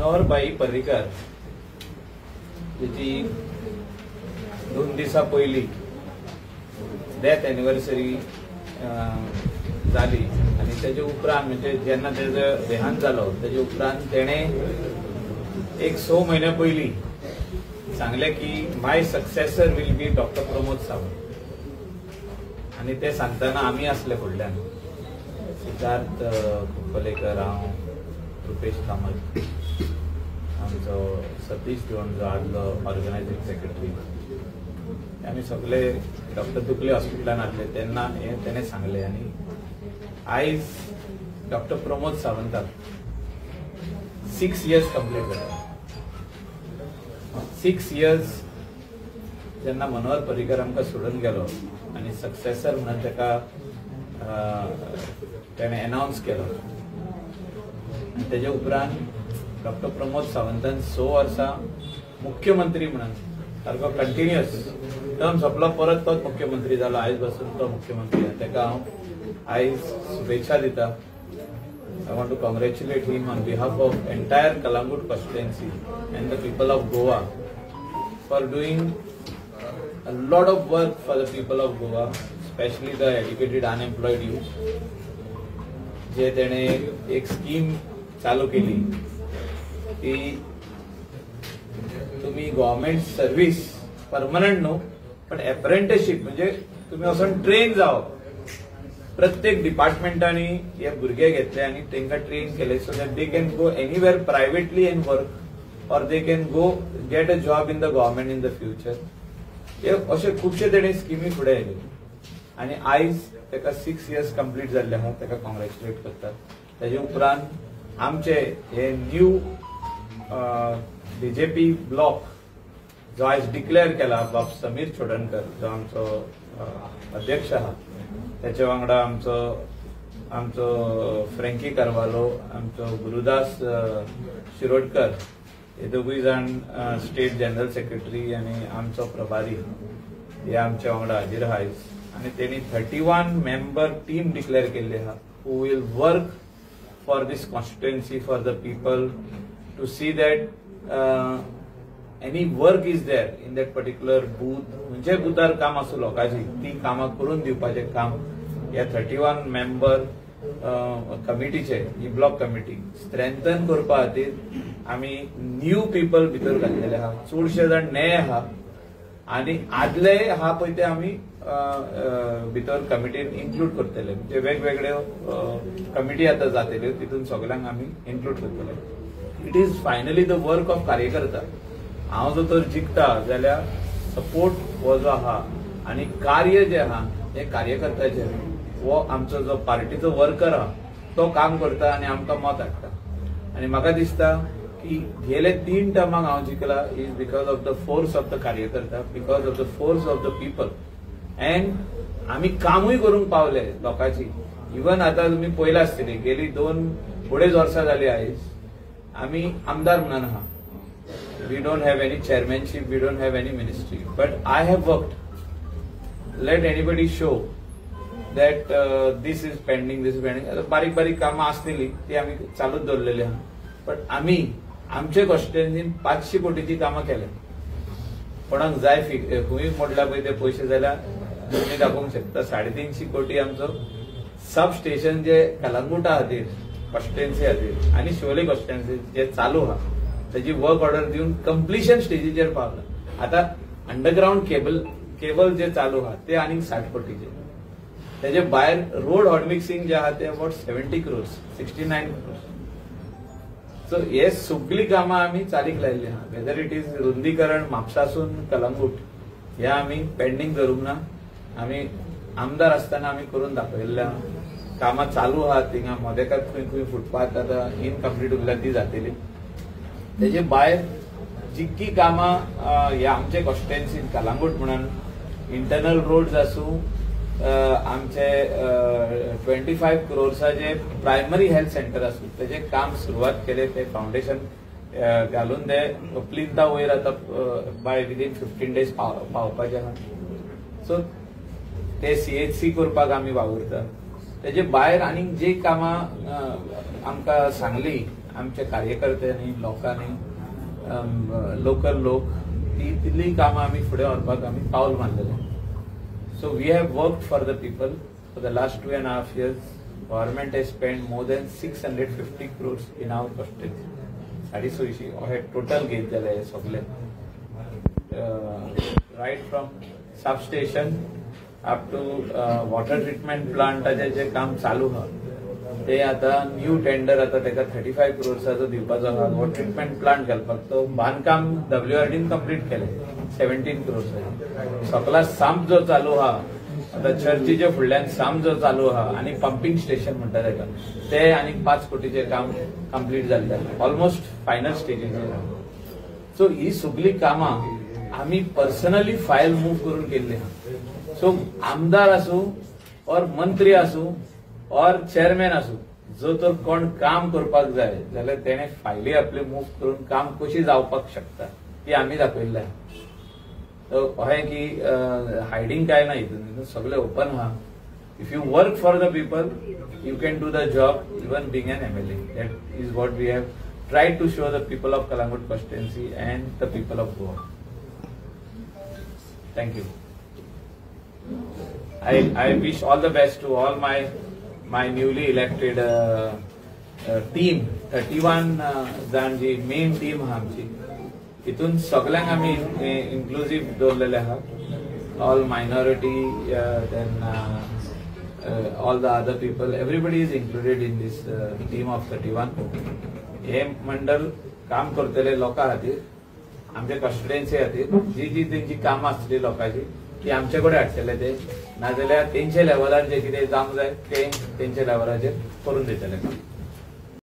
मनोहरबाई पर्रीकर जी 2 दिसा पयली death anniversary जाली आणि त्याच्या उपरांत म्हणजे जेन्ना तेजो देहांत जालो त्याच्या उपरांत तेणे एक 6 महिने पयली सांगले की my successor will be doctor Pramod Sawant आणि ते सांगताना आम्ही असले फुडल्यान सिद्धार्थ कुप्पलेकर, हांव, रुपेश कामत, आमचो सतीश दिवण जो आदलो ऑर्गनायझिंग सेक्रेटरी, आम्ही सगळे डॉक्टर दुखले हॉस्पिटलान आसले तेन्ना हे तेणे सांगले आणि आयज डॉक्टर प्रमोद सावंताक 6 years कंप्लीट जाले. 6 years जेन्ना मनोहर पर्रीकर आमकां सोडून गेलो आणि सक्सेसर म्हणून ताका तेणे अनाउन्स केलो आणि तेजे उपरांत डॉक्टर प्रमोद सावंतान 6 वर्सां मुख्यमंत्री म्हणून सारको कंटिन्युअस टर्म सोंपलो परत तोच मुख्यमंत्री जालो. आयज पासून तो मुख्यमंत्री ताका हांव आयज शुभेच्छा दिता. I want to congratulate him on behalf of entire Kalangut constituency and the people of Goa for doing a lot of work for the people of Goa, especially the educated unemployed youth. जे तेणे एक scheme चालू केली की तुम्ही government service permanent न्हू पण apprenticeship म्हणजे तुम्ही वचून ट्रेन जावप. प्रत्येक डिपार्टमेंटांनी हे भुरगे घेतले आणि तांकां ट्रेन केले so that they can go anywhere privately and work or they can go get a job in the government in the future. हे अशे खुबशे तेणे स्किमी फुडें येयले आणि आयज ताका 6 years कंप्लीट जाल्ले हांव ताका कॉंग्रॅच्युलेट करता. तेजे उपरांत आमचे हे न्यू बीजेपी ब्लॉक जो आयज डिक्लेअर केला बाब समीर छोडणकर जो आमचो अध्यक्ष आहा, त्याच्या वांगडा आमचो फ्रँकी कारवालो, आमचो गुरुदास शिरोडकर हे दोगूय जाण स्टेट जनरल सेक्रेटरी आणि आमचो प्रभारी हे आमच्या वांगडा हाजीर आहा आयज. आणि तेणी 31 मेंबर टीम डिक्लेअर केल्ली आहा who will work for this constituency for the people to see that any work is there in that particular booth. म्हणजे बुथार काम आसूं लोकांची ती कामां करून दिवपाचें काम ह्या 31 मेंबर कमिटीचे ही ब्लॉक कमिटी स्ट्रेंथन करपा खातीर आमी न्यू पीपल भितर घातलेले आहा. चडशे जाण नये आहा आणि आदले आहा पळय ते आमी भितर कमिटीन इन्क्लूड करतले. म्हणजे वेगवेगळ्यो कमिटी आतां जातल्यो तितून सगळ्यांक आमी इन्क्लूड करतले. It is finally the work of कार्यकर्ता. हांव जर तर जिखता जाल्यार सपोर्ट हो जो आहा आणि कार्य जे आहा हे कार्यकर्त्याचे वो आमचो जो पार्टीचो वर्कर आहा तो काम करता आणि आमकां मत हाडटा. आणि म्हाका दिसता की गेले 3 टर्माक हांव जिखला is because of the force of the karyakarta, because of the force of the people and आमी कामूय करूंक पावले लोकांची. इवन आतां तुमी पळयला आसतली गेली 2-2.5 वर्सां जाली आयज आमी आमदार म्हणून आहा. We don't have any chairmanship, we don't have any ministry, but I have worked. Let anybody show that this is pending, this is pending. बारीक कामां आसतली ती आमी चालूच दवरलेली आहा. बट आमी आमचे कॉन्स्टिट्युएन्सीन 500 कोटीची कामां केल्या. कोणाक जाय खंय मोडला पळय ते पयशे जाल्यार तुमी दाखोवंक शकता. 350 कोटी आमचो सब स्टेशन जे कलंगुटा खातीर कॉन्स्टिट्युएन्सी खातीर आणि शिवोले कॉन्स्टिट्युएन्सी जे चालू आहा त्याची वर्क ऑर्डर दिवन कंप्लिशन स्टेजीचेर पावला. आता अंडरग्राउंड केबल जे चालू आहा ते आनीक 60 कोटीचे. त्याचे भायर रोड हॉट मिक्सिंग जे आहा ते अबाउट 70 crores, 69 crores. सो हे सगळी कामां आमी चालीक लायिल्ली आहा. वेदर इट इज रुंदीकरण म्हापसासून कलंगूट हे आमी पेंडिंग धरूंक ना. आमी आमदार आसतना आमी करून दाखयल्ले आहा. कामां चालू आहात थिंगा मोदेकाक खंय फुटपाथ आतां इनकम्प्लीट उरल्या ती जातली. तेजे भायर जितकी कामां ह्या आमचे कॉन्स्टिट्युएन्सीन कलंगूट म्हणून इंटरनल रोड्स आसूं, आमचे 25 crores प्रायमरी हेल्थ सेंटर आसूं तेजे काम सुरवात केले. ते फाउंडेशन घालून ते प्लिंथा वयर आतां बाय विदीन 15 days पावपाचे आहा. सो ते CHC करपाक आमी वावुरता. तेजे भायर आनीक जी कामां आमकां सांगली आमच्या कार्यकर्त्यांनी लोकांनी लोकल लोक तितली कामां आमी फुडें व्हरपाक आमी पावल मारलेलें. So we have worked for the people for the last 2.5 years. Government has spent more than 650 crores in our constituency. 650 हे टोटल घेत जाले हे सगळे. Right from substation up to water treatment plant जे काम चालू हा ते आता न्यू टेंडर आता तेका 35 crores दिवपाचो आहा. वॉटर ट्रीटमेंट प्लांट घालपाक तो बांदकाम WRDन कंप्लीट केले 17 crores. सकला सांप जो चालू हा आता चर्चीचे फुडल्यान सांप जो चालू हा आणि पंपिंग स्टेशन म्हणटा तेका ते आणि 5 कोटीचे काम कंप्लीट जाल्ले ऑलमोस्ट फायनल स्टेजीचेर. सो ही सगळी कामां आम्ही पर्सनली फायल मूव करून केल्ली आहा. सो आमदार आसूं और मंत्री आसूं और चेअरमॅन आसूं जो तर कोण काम करपाक जाय जाल्यार तेणे फायली आपली मूव करून काम कशी जावपाक शकता ती आमी दाखयल्लें आहा. अशें की हायडींग काय ना हितून सगळें ओपन आहा. If you work for the people you can do the job even being an MLA. That is what we have tried to show the people of Calangute constituency and the people of Goa. Thank you. I wish all the best to all my newly elected team. 31 जाण जी main team आहा आमची हितून सगळ्यांक आमी inclusive दवरलेले आहा. All minority, then all the other people, everybody is included in this team of 31. हे मंडळ काम करतले लोकां खातीर आमच्या कॉन्स्टिट्युएन्सी खातीर जी जी तेंची कामां आसतली लोकांची ती आमचे कडेन हाडटले ते नाजाल्यार तेंचे लेवलार जे कितें जावंक जाय ते तेंच्या लेवलाचेर करून दितले.